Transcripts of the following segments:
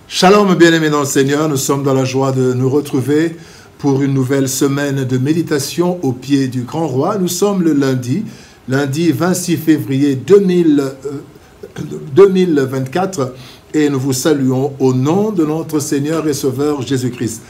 Shalom, bien-aimés dans le Seigneur, nous sommes dans la joie de nous retrouver pour une nouvelle semaine de méditation au pied du Grand Roi. Nous sommes le lundi 26 février 2024 et nous vous saluons au nom de notre Seigneur et Sauveur Jésus-Christ.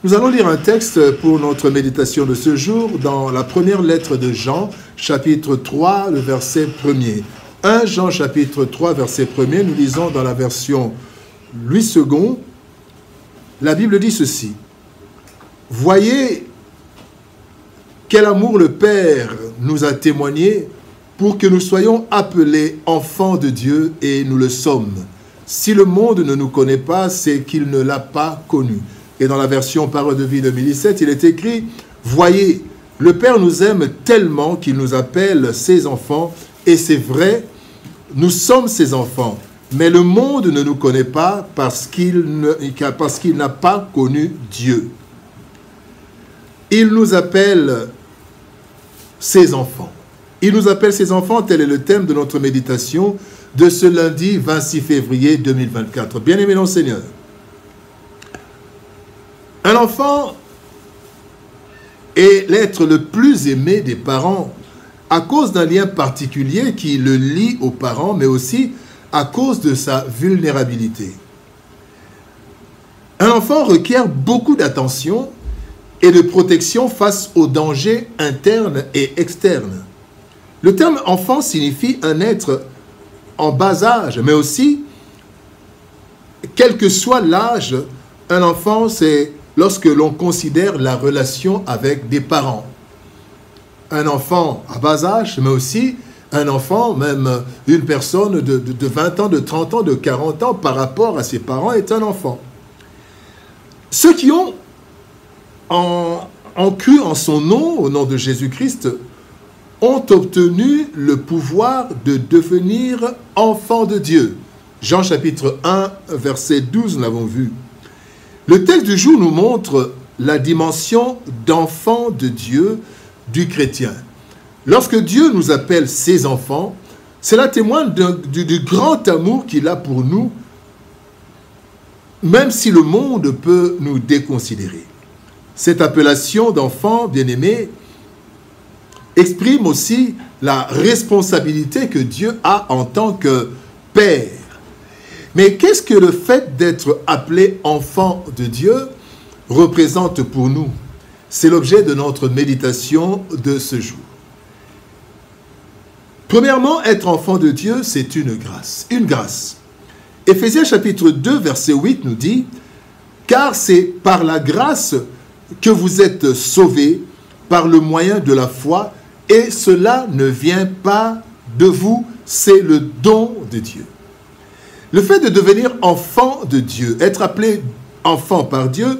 Nous allons lire un texte pour notre méditation de ce jour dans la première lettre de Jean, chapitre 3, le verset 1er. 1 Jean, chapitre 3, verset 1er, nous lisons dans la version Louis II, la Bible dit ceci. « Voyez quel amour le Père nous a témoigné pour que nous soyons appelés enfants de Dieu et nous le sommes. Si le monde ne nous connaît pas, c'est qu'il ne l'a pas connu. » Et dans la version Parole de vie 2017, il est écrit « Voyez, le Père nous aime tellement qu'il nous appelle ses enfants, et c'est vrai, nous sommes ses enfants. Mais le monde ne nous connaît pas parce qu'il n'a pas connu Dieu. Il nous appelle ses enfants. Il nous appelle ses enfants, tel est le thème de notre méditation de ce lundi 26 février 2024. Bien-aimés dans le Seigneur, un enfant est l'être le plus aimé des parents à cause d'un lien particulier qui le lie aux parents, mais aussi à cause de sa vulnérabilité. Un enfant requiert beaucoup d'attention et de protection face aux dangers internes et externes. Le terme enfant signifie un être en bas âge, mais aussi, quel que soit l'âge, un enfant, c'est lorsque l'on considère la relation avec des parents. Un enfant à bas âge, mais aussi un enfant, même une personne de 20 ans, de 30 ans, de 40 ans, par rapport à ses parents, est un enfant. Ceux qui ont cru en son nom, au nom de Jésus-Christ, ont obtenu le pouvoir de devenir enfants de Dieu. Jean chapitre 1, verset 12, nous l'avons vu. Le texte du jour nous montre la dimension d'enfant de Dieu du chrétien. Lorsque Dieu nous appelle ses enfants, cela témoigne du grand amour qu'il a pour nous, même si le monde peut nous déconsidérer. Cette appellation d'enfant bien-aimé exprime aussi la responsabilité que Dieu a en tant que Père. Mais qu'est-ce que le fait d'être appelé enfant de Dieu représente pour nous? C'est l'objet de notre méditation de ce jour. Premièrement, être enfant de Dieu, c'est une grâce. Une grâce. Éphésiens chapitre 2, verset 8 nous dit « Car c'est par la grâce que vous êtes sauvés par le moyen de la foi, et cela ne vient pas de vous, c'est le don de Dieu. » Le fait de devenir enfant de Dieu, être appelé enfant par Dieu,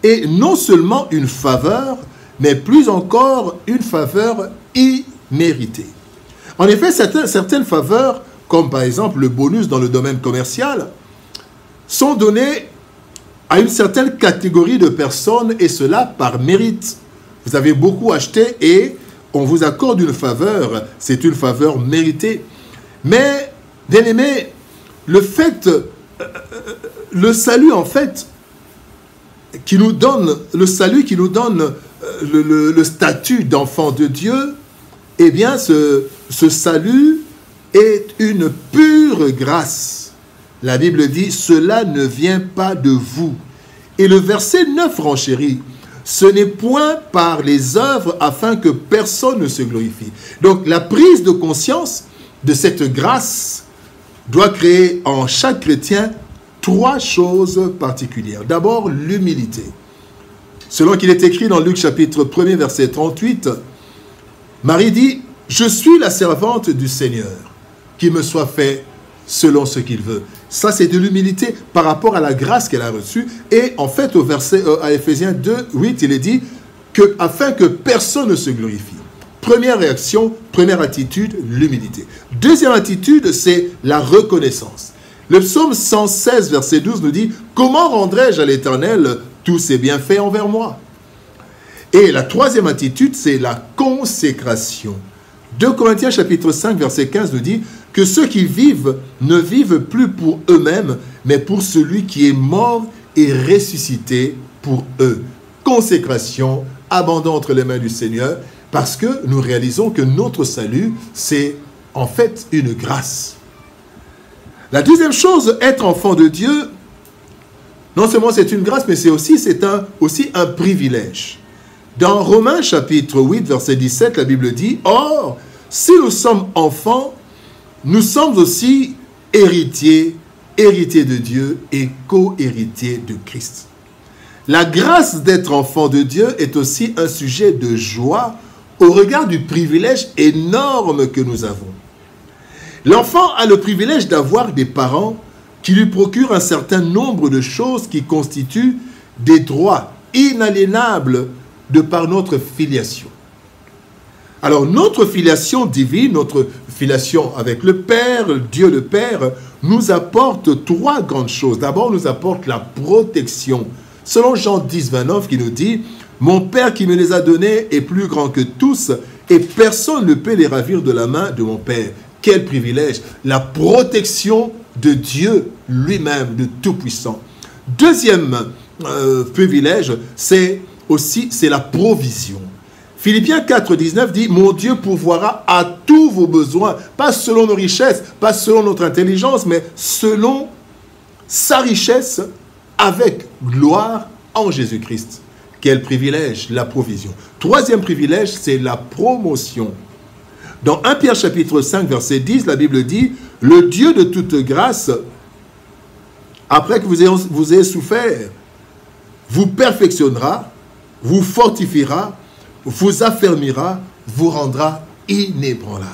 est non seulement une faveur, mais plus encore une faveur imméritée. En effet, certaines faveurs, comme par exemple le bonus dans le domaine commercial, sont données à une certaine catégorie de personnes, et cela par mérite. Vous avez beaucoup acheté et on vous accorde une faveur, c'est une faveur méritée. Mais, bien aimé, le salut en fait, qui nous donne, le salut qui nous donne le statut d'enfant de Dieu, eh bien, ce salut est une pure grâce. La Bible dit, cela ne vient pas de vous. Et le verset 9 renchérit, ce n'est point par les œuvres afin que personne ne se glorifie. Donc, la prise de conscience de cette grâce doit créer en chaque chrétien trois choses particulières. D'abord, l'humilité. Selon qu'il est écrit dans Luc chapitre 1er, verset 38, Marie dit, « Je suis la servante du Seigneur, qu'il me soit fait selon ce qu'il veut. » Ça, c'est de l'humilité par rapport à la grâce qu'elle a reçue. Et en fait, au verset à Éphésiens 2, 8, il est dit que afin que personne ne se glorifie. Première réaction, première attitude, l'humilité. Deuxième attitude, c'est la reconnaissance. Le psaume 116, verset 12 nous dit « Comment rendrai-je à l'Éternel tous ses bienfaits envers moi ?» Et la troisième attitude, c'est la consécration. 2 Corinthiens chapitre 5, verset 15 nous dit que ceux qui vivent ne vivent plus pour eux-mêmes, mais pour celui qui est mort et ressuscité pour eux. Consécration, abandon entre les mains du Seigneur, parce que nous réalisons que notre salut, c'est en fait une grâce. La deuxième chose, être enfant de Dieu, non seulement c'est une grâce, mais c'est aussi un privilège. Dans Romains chapitre 8, verset 17, la Bible dit « Or, si nous sommes enfants, nous sommes aussi héritiers de Dieu et co-héritiers de Christ. » La grâce d'être enfant de Dieu est aussi un sujet de joie au regard du privilège énorme que nous avons. L'enfant a le privilège d'avoir des parents qui lui procurent un certain nombre de choses qui constituent des droits inaliénables de par notre filiation. Alors, notre filiation divine, notre filiation avec le Père, Dieu le Père, nous apporte trois grandes choses. D'abord, nous apporte la protection. Selon Jean 10, 29, qui nous dit « Mon Père qui me les a donnés est plus grand que tous, et personne ne peut les ravir de la main de mon Père. » Quel privilège! La protection de Dieu lui-même, de Tout-Puissant. Deuxième privilège, c'est la provision. Philippiens 4, 19 dit « Mon Dieu pourvoira à tous vos besoins, pas selon nos richesses, pas selon notre intelligence, mais selon sa richesse avec gloire en Jésus-Christ. » Quel privilège, la provision. Troisième privilège, c'est la promotion. Dans 1 Pierre chapitre 5, verset 10, la Bible dit « Le Dieu de toute grâce, après que vous ayez souffert, vous perfectionnera, vous fortifiera, vous affermira, vous rendra inébranlable. »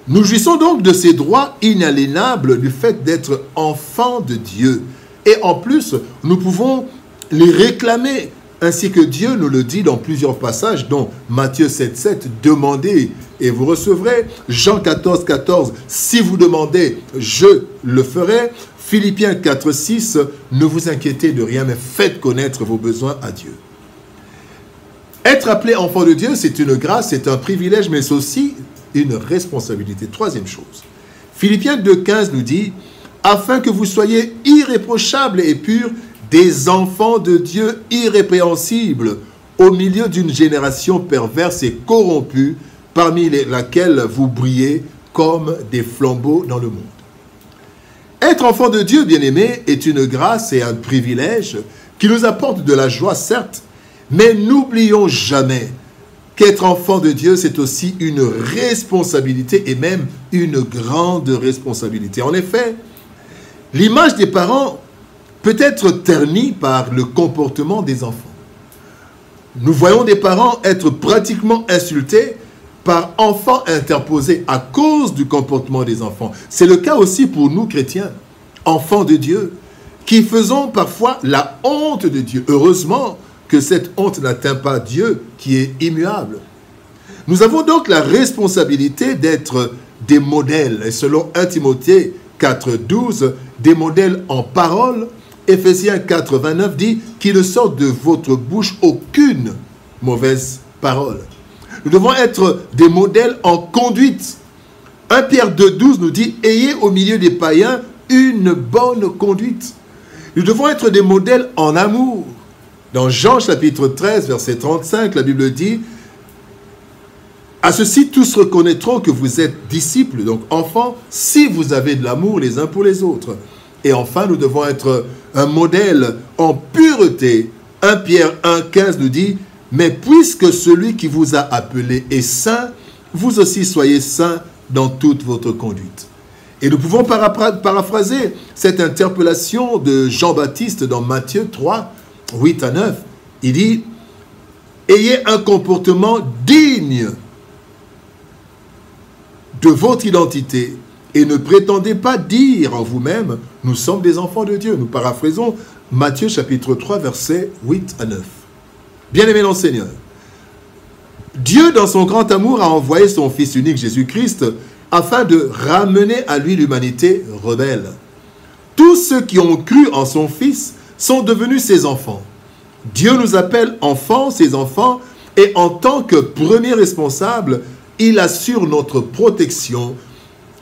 Nous jouissons donc de ces droits inaliénables du fait d'être enfants de Dieu. Et en plus, nous pouvons les réclamer, ainsi que Dieu nous le dit dans plusieurs passages, dont Matthieu 7, 7, « Demandez et vous recevrez ». Jean 14, 14, « Si vous demandez, je le ferai ». Philippiens 4, 6, « Ne vous inquiétez de rien, mais faites connaître vos besoins à Dieu ». Être appelé enfant de Dieu, c'est une grâce, c'est un privilège, mais c'est aussi une responsabilité. Troisième chose. Philippiens 2, 15 nous dit « Afin que vous soyez irréprochables et purs, des enfants de Dieu irrépréhensibles, au milieu d'une génération perverse et corrompue, parmi laquelle vous brillez comme des flambeaux dans le monde. » Être enfant de Dieu, bien-aimé, est une grâce et un privilège qui nous apporte de la joie, certes, mais n'oublions jamais qu'être enfant de Dieu, c'est aussi une responsabilité et même une grande responsabilité. En effet, l'image des parents peut être ternie par le comportement des enfants. Nous voyons des parents être pratiquement insultés par enfants interposés à cause du comportement des enfants. C'est le cas aussi pour nous chrétiens, enfants de Dieu, qui faisons parfois la honte de Dieu. Heureusement que cette honte n'atteint pas Dieu qui est immuable. Nous avons donc la responsabilité d'être des modèles. Et selon 1 Timothée 4, 12, des modèles en parole. Éphésiens 4, 29 dit qu'il ne sort de votre bouche aucune mauvaise parole. Nous devons être des modèles en conduite. 1 Pierre 2, 12 nous dit « Ayez au milieu des païens une bonne conduite ». Nous devons être des modèles en amour. Dans Jean chapitre 13, verset 35, la Bible dit « À ceci, tous reconnaîtront que vous êtes disciples, donc enfants, si vous avez de l'amour les uns pour les autres. » Et enfin, nous devons être un modèle en pureté. 1 Pierre 1, 15 nous dit « Mais puisque celui qui vous a appelé est saint, vous aussi soyez saints dans toute votre conduite. » Et nous pouvons paraphraser cette interpellation de Jean-Baptiste dans Matthieu 3, 8 à 9. Il dit « Ayez un comportement digne de votre identité et ne prétendez pas dire en vous-même, nous sommes des enfants de Dieu. » Nous paraphrasons Matthieu chapitre 3, versets 8 à 9. Bien-aimés dans le Seigneur, Dieu, dans son grand amour, a envoyé son Fils unique Jésus-Christ afin de ramener à lui l'humanité rebelle. Tous ceux qui ont cru en son Fils sont devenus ses enfants. Dieu nous appelle enfants, ses enfants, et en tant que premier responsable, il assure notre protection.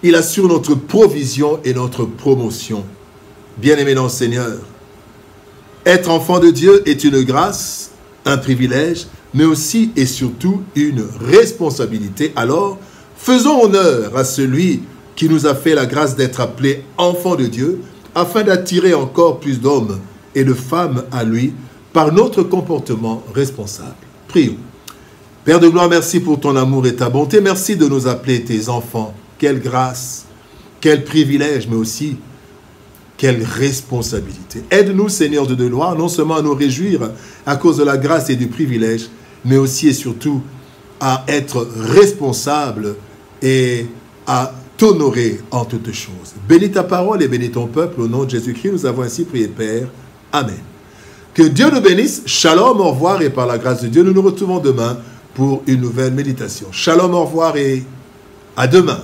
Il assure notre provision et notre promotion. Bien-aimés dans le Seigneur, être enfant de Dieu est une grâce, un privilège, mais aussi et surtout une responsabilité. Alors, faisons honneur à celui qui nous a fait la grâce d'être appelés enfants de Dieu, afin d'attirer encore plus d'hommes et de femmes à lui par notre comportement responsable. Prions. Père de gloire, merci pour ton amour et ta bonté. Merci de nous appeler tes enfants. Quelle grâce, quel privilège, mais aussi quelle responsabilité. Aide-nous, Seigneur de gloire, non seulement à nous réjouir à cause de la grâce et du privilège, mais aussi et surtout à être responsables et à t'honorer en toutes choses. Bénis ta parole et bénis ton peuple. Au nom de Jésus-Christ, nous avons ainsi prié, Père. Amen. Que Dieu nous bénisse. Shalom, au revoir, et par la grâce de Dieu, nous nous retrouvons demain pour une nouvelle méditation. Shalom, au revoir et à demain.